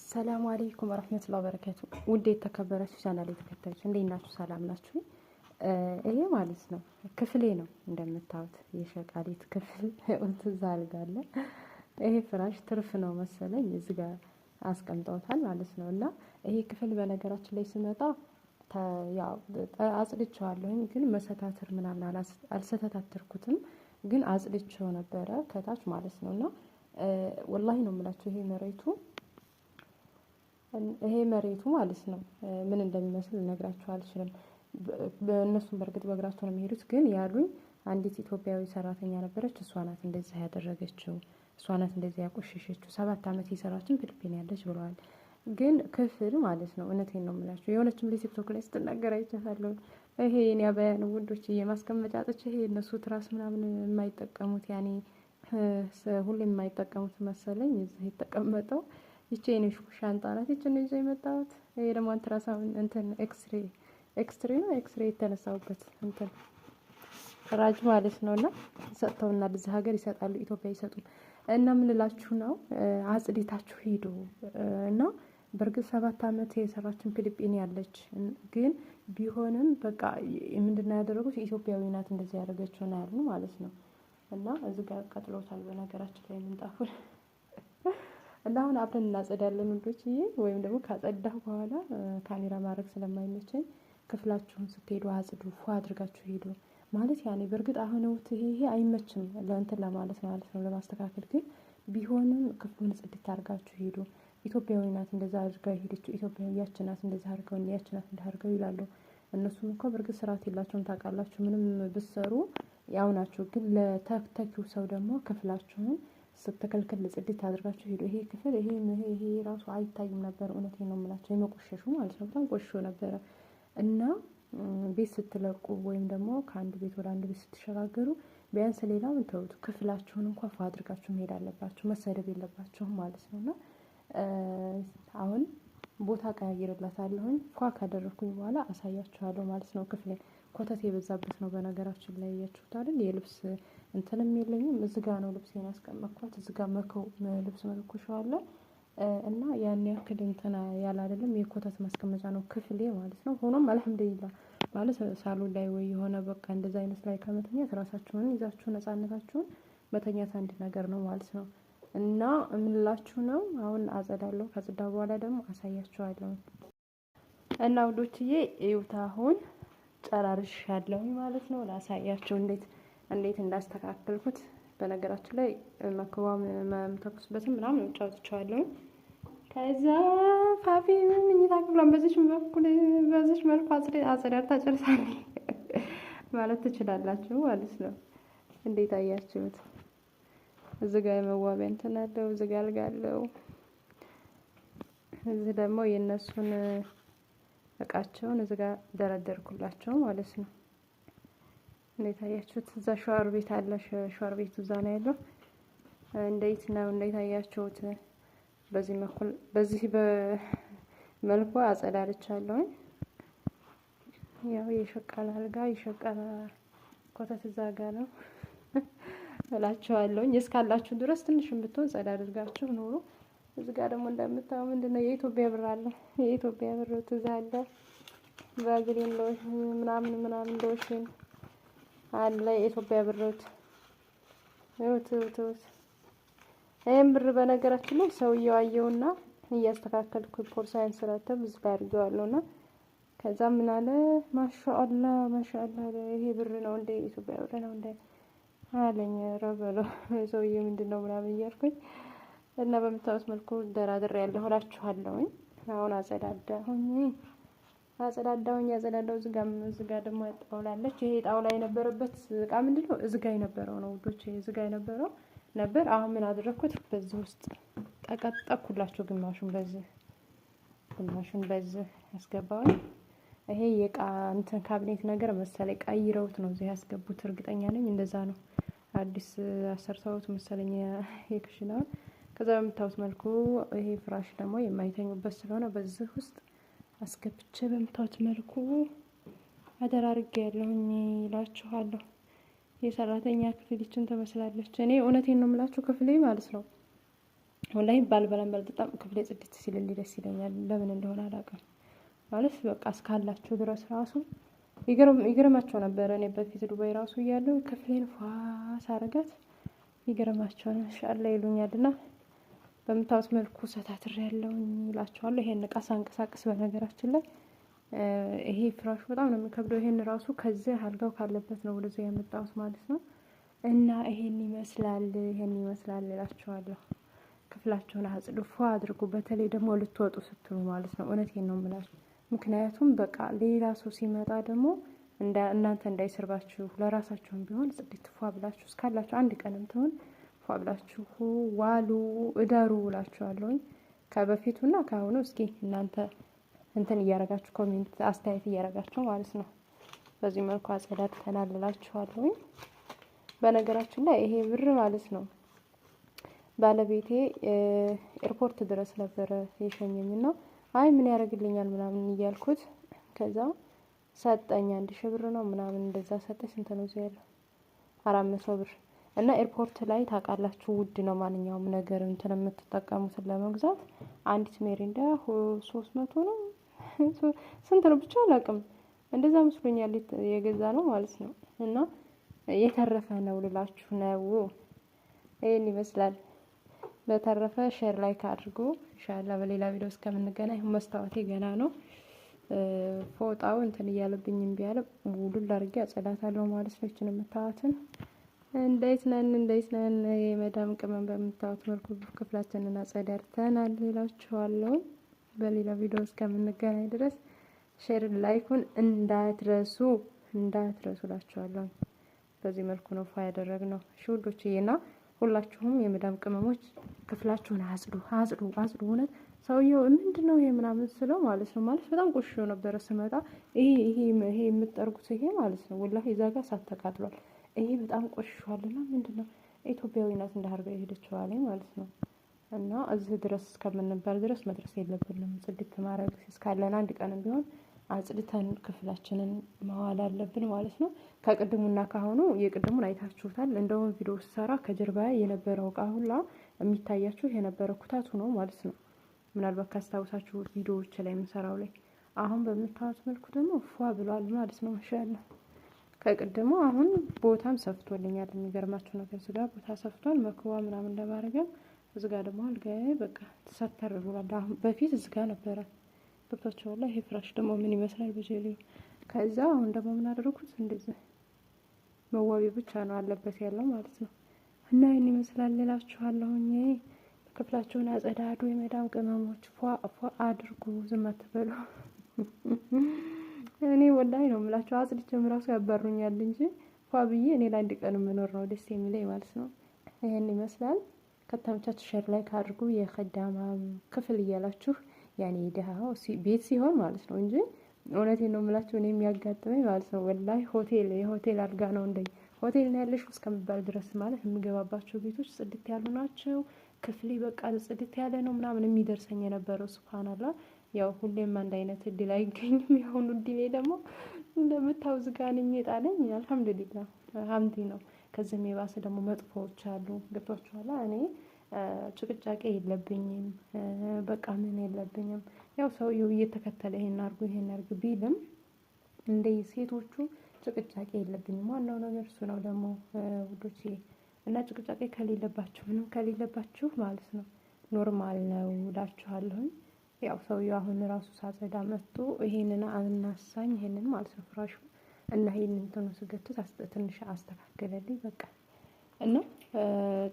ሰላም አለይኩም ወራህመቱላሂ ወበረካቱ። ውድ የተከበራችሁ ቻናሌ ተከታዮች እንዴት ናችሁ? ሰላም ናችሁ? ይሄ ማለት ነው ክፍሌ ነው እንደምታዩት የሸቃሊት ክፍል እዛ አልጋ አለ። ይሄ ፍራሽ ትርፍ ነው መሰለኝ እዚህ ጋር አስቀምጠውታል ማለት ነው። እና ይሄ ክፍል በነገራችን ላይ ስመጣ ያው አጽድቼዋለሁኝ፣ ግን መሰታተር ምናምን አልሰተታተርኩትም፣ ግን አጽድቼው ነበረ ከታች ማለት ነው። እና ወላሂ ነው የምላችሁ ይሄ መሬቱ ማለት ነው ምን እንደሚመስል ልነግራችሁ አልችልም። በእነሱም በእርግጥ በእግራቸው ነው የሚሄዱት፣ ግን ያሉኝ አንዲት ኢትዮጵያዊ ሰራተኛ ነበረች። እሷ ናት እንደዚህ ያደረገችው፣ እሷ ናት እንደዚህ ያቆሸሸችው። 7 ዓመት የሰራችን ፊሊፒን ያለች ብለዋል። ግን ክፍል ማለት ነው እውነቴን ነው የምላችሁ። የሆነችም ላይ ቲክቶክ ላይ ስትናገር አይቻታለሁ። ይሄ የኔ አባያ ነው ውዶች፣ የማስቀመጫ ጥቼ ይሄ እነሱ ትራስ ምናምን የማይጠቀሙት ያኔ ሁሌም የማይጠቀሙት መሰለኝ እዚህ የተቀመጠው ይቺ የኔ ሻንጣ ናት። ይቺን ይዤ የመጣሁት ይሄ ደግሞ አንትራሳውን እንትን ኤክስትሬ የተነሳውበት እንትን ራጅ ማለት ነው። እና ሰጥተውና ለዚህ ሀገር ይሰጣሉ፣ ኢትዮጵያ ይሰጡን እና ምን ልላችሁ ነው አጽዲታችሁ ሂዱ እና በእርግጥ 7 ዓመት የሰራችን ፊሊፒን ያለች ግን ቢሆንም በቃ ምንድነው ያደረጉት ኢትዮጵያዊ ናት እንደዚህ ያደረገችው ነው ያሉ ማለት ነው። እና እዚህ ጋር ቀጥሎታል በነገራችን ላይ ምንጣፉን እና አሁን አብረን እናጸዳለን ውዶችዬ። ወይም ደግሞ ካጸዳሁ በኋላ ካሜራ ማድረግ ስለማይመቸኝ ክፍላችሁን ስትሄዱ አጽዱ፣ ፏ አድርጋችሁ ሄዱ ማለት ያኔ በእርግጥ አሁን ይሄ አይመችም ለእንትን ለማለት ማለት ነው ለማስተካከል፣ ግን ቢሆንም ክፍሉን ጽድት አድርጋችሁ ሄዱ። ኢትዮጵያዊ ናት እንደዛ አድርጋ ሄደችው፣ ኢትዮጵያዊ ያች ናት እንደዛ አድርገው ያች ናት እንዳርገው ይላሉ። እነሱም እኮ በእርግጥ ስርዓት የላቸውም ታውቃላችሁ። ምንም ብትሰሩ ያው ናቸው። ግን ለተተኪው ሰው ደግሞ ክፍላችሁን ስትከልክል ጽድት አድርጋችሁ ሄዱ። ይሄ ክፍል ይሄ ራሱ አይታይም ነበር፣ እውነቴን ነው የምላቸው የመቆሸሹ ማለት ነው። በጣም ቆሽሾ ነበረ። እና ቤት ስትለቁ ወይም ደግሞ ከአንድ ቤት ወደ አንድ ቤት ስትሸጋገሩ ቢያንስ ሌላውን ተውት፣ ክፍላችሁን እንኳን ፏ አድርጋችሁ መሄድ አለባችሁ፣ መሰደብ የለባችሁም ማለት ነው። እና አሁን ቦታ ቀያይርላታለሁኝ። ፏ ካደረኩኝ በኋላ አሳያችኋለሁ ማለት ነው። ክፍሌ ኮተት የበዛበት ነው በነገራችን ላይ ያያችሁት አይደል? የልብስ እንትንም የለኝም። እዚህ ጋር ነው ልብሴን ያስቀመጥኳት። እዚህ ጋር ልብስ መለኮሻው አለ እና ያን ያክል እንትና ያለ አይደለም የኮተት ማስቀመጫ ነው ክፍሌ ማለት ነው። ሆኖም አልሐምዱሊላህ ማለት ሳሎን ላይ ወይ የሆነ በቃ እንደዛ አይነት ላይ ከመተኛት ራሳችሁን ይዛችሁ ነፃነታችሁን መተኛት አንድ ነገር ነው ማለት ነው። እና እምንላችሁ ነው አሁን አጸዳለሁ። ከጽዳ በኋላ ደግሞ አሳያችኋለሁ። እና ውዶችዬ እዩት፣ አሁን ጨራርሻለሁ ማለት ነው። ላሳያችሁ እንዴት እንዳስተካከልኩት። በነገራችን ላይ መክዋም መምተኩስበትም ምናምን ጫውትቻለሁ። ከዛ ፋፊ ምኝታ ክፍሏን በዚች መልኩ አጸዳርታ ጨርሳለች ማለት ትችላላችሁ ማለት ነው። እንዴት አያችሁት? እዚህ ጋር የመዋቢያ እንትን አለው፣ እዚህ ጋር አልጋ አለው። እዚህ ደግሞ የእነሱን እቃቸውን እዚህ ጋር ደረደርኩላቸው ማለት ነው። እንዴት አያችሁት? እዛ ሻወር ቤት አለ። ሻወር ቤቱ እዛ ነው ያለው። እንዴት አያችሁት? በዚህ በመልኩ አጸዳድቻለሁ። ያው የሸቃላ አልጋ የሸቃላ ኮተት እዛ ጋር ነው እላችኋለሁ። እስካላችሁ ድረስ ትንሽም ብትሆን ጸዳ አድርጋችሁ ኑሩ። እዚህ ጋር ደግሞ እንደምታው ምንድነው የኢትዮጵያ ብር አለ። የኢትዮጵያ ብር ትዝ አለ። ባዝሊን ምናምን ሎሽን አለ። የኢትዮጵያ ብሮት እውት ይሄን ብር በነገራችን ላይ ሰውየው አየውና እያስተካከልኩ ፖርሳይን ስራተብ እዚህ ላይ አድርጌዋለሁና ከዛ ምን አለ ማሻአላ ይሄ ብር ነው እንደ ኢትዮጵያ ብር ነው እንደ አለኝ። ረበሎ ሰውየው ምንድነው ምናምን እያልኩኝ እና በምታውስ መልኩ ደራድሬ ያለሁ እላችኋለሁኝ። አሁን አጸዳዳሁኝ። እዚህ ጋር ደግሞ ጣውላ አለች። ይሄ ጣውላ የነበረበት እቃ ምንድነው እዚህ ጋር የነበረው ነው ውዶች፣ እዚህ ጋር የነበረው ነበር። አሁን ምን አደረኩት? በዚህ ውስጥ ጠቀጠቅኩላችሁ። ግማሹን በዚህ ያስገባው። ይሄ የቃ እንትን ካቢኔት ነገር መሰለኝ ቀይረውት ነው እዚህ ያስገቡት፣ እርግጠኛ ነኝ እንደዛ ነው። አዲስ አሰርተውት መሰለኝ የክሽናውን። ከዛ በምታዩት መልኩ ይሄ ፍራሽ ደግሞ የማይተኙበት ስለሆነ በዚህ ውስጥ አስገብቼ በምታዩት መልኩ ተደራርጌ ያለሁኝ እላችኋለሁ። የሰራተኛ ክፍል ይችን ትመስላለች። እኔ እውነቴን ነው የምላችሁ ክፍሌ ማለት ነው ወላሂ ባልበላም ባልጠጣም ክፍሌ ጽድት ሲልልኝ ደስ ይለኛል። ለምን እንደሆነ አላውቅም። ማለት በቃ እስካላችሁ ድረስ ራሱ ይገርማቸው ነበረ። እኔ በፊት ዱባይ ራሱ እያለሁ ክፍሌን ፏ ሳረጋት ይገርማቸው ማሻአላህ ይሉኛልና በምታዩት መልኩ ሰታትሬያለሁኝ እላችኋለሁ። ይሄን እቃ ሳንቀሳቅስ በነገራችን ላይ ይሄ ፍራሹ በጣም ነው የሚከብደው። ይሄን ራሱ ከዚህ አልጋው ካለበት ነው ወደዚህ ያመጣሁት ማለት ነው። እና ይሄን ይመስላል እላችኋለሁ። ክፍላችሁን አጽዱ፣ ፏ አድርጉ። በተለይ ደግሞ ልትወጡ ስትሉ ማለት ነው። እውነቴን ነው የምላችሁ። ምክንያቱም በቃ ሌላ ሰው ሲመጣ ደግሞ እናንተ እንዳይሰርባችሁ ለራሳችሁም ቢሆን ጽድት ፏ ብላችሁ እስካላችሁ አንድ ቀንም ትሆን ፏ ብላችሁ ዋሉ እደሩ እላችኋለሁኝ። ከበፊቱና ከአሁኑ እስኪ እናንተ እንትን እያረጋችሁ ኮሜንት አስተያየት እያረጋችሁ ማለት ነው። በዚህ መልኩ አጸዳድተናል እላችኋለሁኝ። በነገራችን ላይ ይሄ ብር ማለት ነው ባለቤቴ ኤርፖርት ድረስ ነበረ የሸኘኝና አይ ምን ያደርግልኛል ምናምን እያልኩት ከዛ ሰጠኝ። 1000 ብር ነው ምናምን እንደዛ ሰጠኝ። ስንት ነው እዚህ ያለው? 400 ብር። እና ኤርፖርት ላይ ታውቃላችሁ ውድ ነው ማንኛውም ነገር እንትን የምትጠቀሙትን ለመግዛት። አንዲት ሜሪንዳ 300 ነው ስንት ነው ብቻ አላውቅም። እንደዛ መስሎኛል የገዛ ነው ማለት ነው። እና የተረፈ ነው ልላችሁ ነው። ይሄን ይመስላል። በተረፈ ሼር ላይክ አድርጉ። ኢንሻአላህ በሌላ ቪዲዮ እስከምንገናኝ። መስታወቴ ገና ነው። ፎጣው እንትን እያለብኝ እምቢ አለ። ውሉል አድርጌ አጸዳታለሁ ማለት ነው። እቺን የምታዩትን እንዴት ነን የመዳም ቅመም በምታዩት መልኩ ክፍላችንን አጸዳድተናል እላችኋለሁ። በሌላ ቪዲዮ እስከምንገናኝ ድረስ ሼር ላይኩን እንዳትረሱ እላችኋለሁ። በዚህ መልኩ ነው ፋ ያደረግነው። እሺ ውዶቼና ሁላችሁም የመዳም ቅመሞች ክፍላችሁን አጽዱ። እውነት ሰውየው ምንድነው ይሄ ምናምን ስለው ማለት ነው ማለት በጣም ቆሽሾ ነበረ ስመጣ ይሄ የምትጠርጉት ይሄ ማለት ነው ወላሂ እዛ ጋር ሳተቃጥሏል። ይሄ በጣም ቆሽሿልና ምንድነው ኢትዮጵያዊ ናት እንዳርጋ የሄደችው አለኝ ማለት ነው። እና እዚህ ድረስ እስከምንባል ድረስ መድረስ የለብንም። ጽድት ማድረግ እስካለን አንድ ቀንም ቢሆን አጽድተን ክፍላችንን መዋል አለብን ማለት ነው። ከቅድሙና ካሁኑ የቅድሙን አይታችሁታል። እንደውም ቪዲዮ ስሰራ ከጀርባ የነበረው እቃ ሁላ የሚታያችሁ የነበረው ኩታቱ ነው ማለት ነው። ምናልባት ካስታውሳችሁ ቪዲዮዎች ላይ የምሰራው ላይ አሁን በምታዩት መልኩ ደግሞ ፏ ብሏል ማለት ነው። ማሻአላ ከቅድሙ አሁን ቦታም ሰፍቶልኛል። የሚገርማችሁ ነገር እዚህ ጋር ቦታ ሰፍቷል። መክዋ ምናምን ለማድረግም እዚህ ጋር ደግሞ አልጋዬ በቃ ተሰተር ብሏል። አሁን በፊት እዚህ ጋር ነበረ ገብቷችሁ ላይ ይሄ ፍራሽ ደግሞ ምን ይመስላል በጀሌ። ከዛ አሁን ደግሞ ምን አደረኩት እንደዚህ መዋቢያ ብቻ ነው አለበት ያለው ማለት ነው። እና ይሄን ይመስላል እላችኋለሁኝ። ክፍላችሁን አጸዳዱ የመዳም ቅመሞች፣ ፏ አድርጉ። ዝም አትበሉ። እኔ ወላሂ ነው የምላችሁ አጽድቼም ራሱ ያባሩኛል እንጂ ፏ ብዬ እኔ ለአንድ ቀን መኖር ነው ደስ የሚለኝ ማለት ነው። ይሄን ይመስላል። ከተመቻችሁ ሼር ላይክ አድርጉ። የኸዳማ ክፍል እያላችሁ ያኔ ደሃው ቤት ሲሆን ማለት ነው እንጂ እውነቴን ነው የምላችሁ እኔ የሚያጋጥመኝ ማለት ነው ወላሂ የሆቴል አልጋ ነው እንደኝ ሆቴል ነው ያለሽ እስከምባል ድረስ ማለት የምገባባቸው ቤቶች ጽድት ያሉ ናቸው። ክፍሌ በቃ ጽድት ያለ ነው ምናምን የሚደርሰኝ የነበረው ሱብሃንአላህ። ያው ሁሌም አንድ አይነት እድል አይገኝም። ያሁኑ እድሌ ደግሞ እንደምታው ዝጋንኝ የጣለኝ አልሐምዱሊላህ ሀምዲ ነው። ከዚህም የባሰ ደግሞ መጥፎዎች አሉ። ገብቷችኋል። እኔ ጭቅጫቄ የለብኝም በቃ ምን የለብኝም። ያው ሰውየው እየተከተለ ይሄን አርጉ ቢልም እንደ ሴቶቹ ጭቅጫቄ የለብኝም። ዋናው ነገር እሱ ነው ደግሞ ውዶቼ። እና ጭቅጫቄ ከሌለባችሁ ምንም ከሌለባችሁ ማለት ነው ኖርማል ነው እላችኋለሁኝ። ያው ሰውየው አሁን ራሱ ሳጸዳ መጥቶ ይሄንን አናሳኝ ይሄንን ማለት ነው ፍራሹ እና ይሄንን እንትኑ ስገቱት ትንሽ አስተካክለልኝ በቃ። እና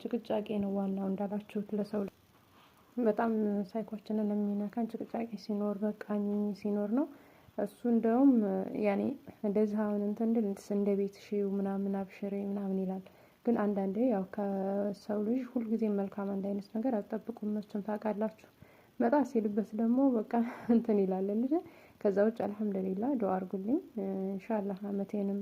ጭቅጫቄ ነው ዋናው እንዳላችሁት ለሰው በጣም ሳይኮችንን የሚነካን ጭቅጫቄ ሲኖር በቃኝ ሲኖር ነው። እሱ እንደውም ያኔ እንደዚህ አሁን እንትን እንደ ቤት ሺው ምናምን አብሽሬ ምናምን ይላል። ግን አንዳንዴ ያው ከሰው ልጅ ሁልጊዜ መልካም አንድ አይነት ነገር አትጠብቁም መቼም ታውቃላችሁ። መጣ ሲልበት ደግሞ በቃ እንትን ይላል እንጂ ከዛ ውጭ አልሐምዱሊላህ ዱአ አድርጉልኝ ኢንሻአላህ አመቴንም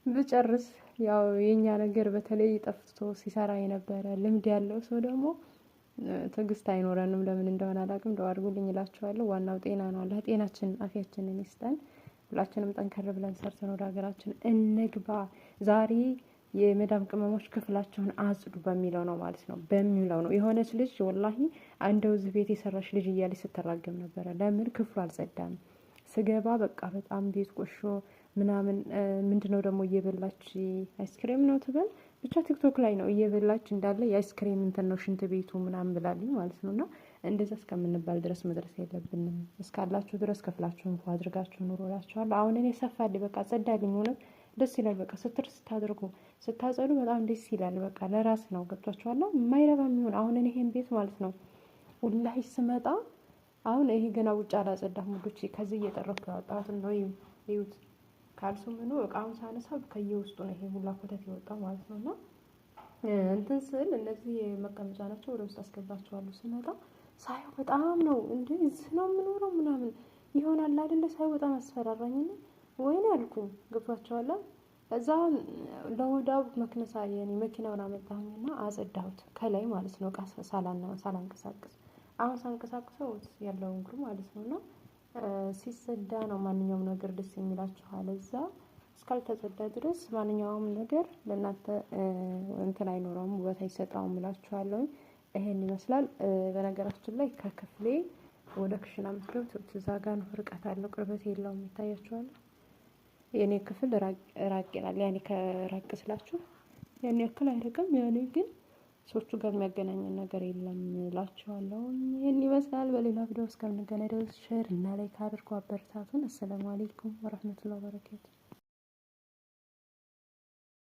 ብጨርስ። ያው የኛ ነገር በተለይ ጠፍቶ ሲሰራ የነበረ ልምድ ያለው ሰው ደግሞ ትዕግስት አይኖረንም። ለምን እንደሆነ አላውቅም። ዱአ አድርጉልኝ እላችኋለሁ። ዋናው ጤና ነው። አላህ ጤናችንን አፊያችንን ይስጠን። ሁላችንም ጠንከር ብለን ሰርተን ወደ ሀገራችን እንግባ። ዛሬ የመዳም ቅመሞች ክፍላቸውን አጽዱ በሚለው ነው ማለት ነው፣ በሚለው ነው። የሆነች ልጅ ወላሂ እንደው እዚህ ቤት የሰራሽ ልጅ እያለች ስትራገም ነበረ። ለምን ክፍሉ አልጸዳም? ስገባ በቃ በጣም ቤት ቆሾ ምናምን። ምንድነው ደግሞ እየበላች አይስክሬም ነው ትበል ብቻ ቲክቶክ ላይ ነው እየበላች እንዳለ የአይስክሬም እንትን ነው ሽንት ቤቱ ምናምን ብላልኝ ማለት ነው። እና እንደዛ እስከምንባል ድረስ መድረስ የለብንም። እስካላችሁ ድረስ ክፍላችሁን እንኳ አድርጋችሁ ኑሮ እላችኋለሁ። አሁን እኔ ሰፋልኝ በቃ ጸዳልኝ፣ እውነት ደስ ይላል። በቃ ስትር ስታደርጉ ስታጸዱ በጣም ደስ ይላል። በቃ ለራስ ነው ገብቷችኋል። የማይረባ የሚሆን አሁን እኔ ይሄን ቤት ማለት ነው ወላሂ ስመጣ አሁን ይሄ ገና ውጭ አላጸዳም ሙዶች፣ ከዚህ እየጠረኩ ያወጣሁትን ነው። ይዩት ካልሱ ምኑ እቃውን ሳነሳ ከየውስጡ ነው ይሄ ሁላ ኮተት የወጣው ማለት ነው። እና እንትን ስል እነዚህ መቀመጫ ናቸው፣ ወደ ውስጥ አስገባቸዋለሁ። ስመጣ ሳየው በጣም ነው እንዴ እዚህ ነው የምኖረው ምናምን ይሆናል አይደለ? ሳየው በጣም አስፈራራኝና ወይኔ አልኩኝ። ገብቷቸዋል። ከዛ ለወዳው መክነሳ የኔ መኪናውን አመጣሁኝና አጸዳሁት ከላይ ማለት ነው። እቃ ሳላንቀሳቅስ አሁን ሳንቀሳቅሰው ያለው እግሩ ማለት ነውና ሲጸዳ ነው ማንኛውም ነገር ደስ የሚላችኋል። እዛ እስካልተጸዳ ድረስ ማንኛውም ነገር ለእናንተ እንትን አይኖረውም፣ ውበት አይሰጣውም እላችኋለሁ። ይሄን ይመስላል። በነገራችን ላይ ከክፍሌ ወደ ክሽና የምትገቡት እዛ ጋር ነው። ርቀት አለው፣ ቅርበት የለውም። ይታያችኋል። የኔ ክፍል ራቅ ይላል። ያኔ ከራቅ ስላችሁ ያኔ ያክል አይርቅም። ያኔ ግን ሰዎቹ ጋር የሚያገናኘን ነገር የለም እላችኋለሁ። ይሄን ይመስላል። በሌላ ቪዲዮ እስከምንገናኝ ድረስ ሼር እና ላይክ አድርጉ፣ አበረታቱን። አሰላሙ አለይኩም ወራህመቱላሂ ወበረካቱ።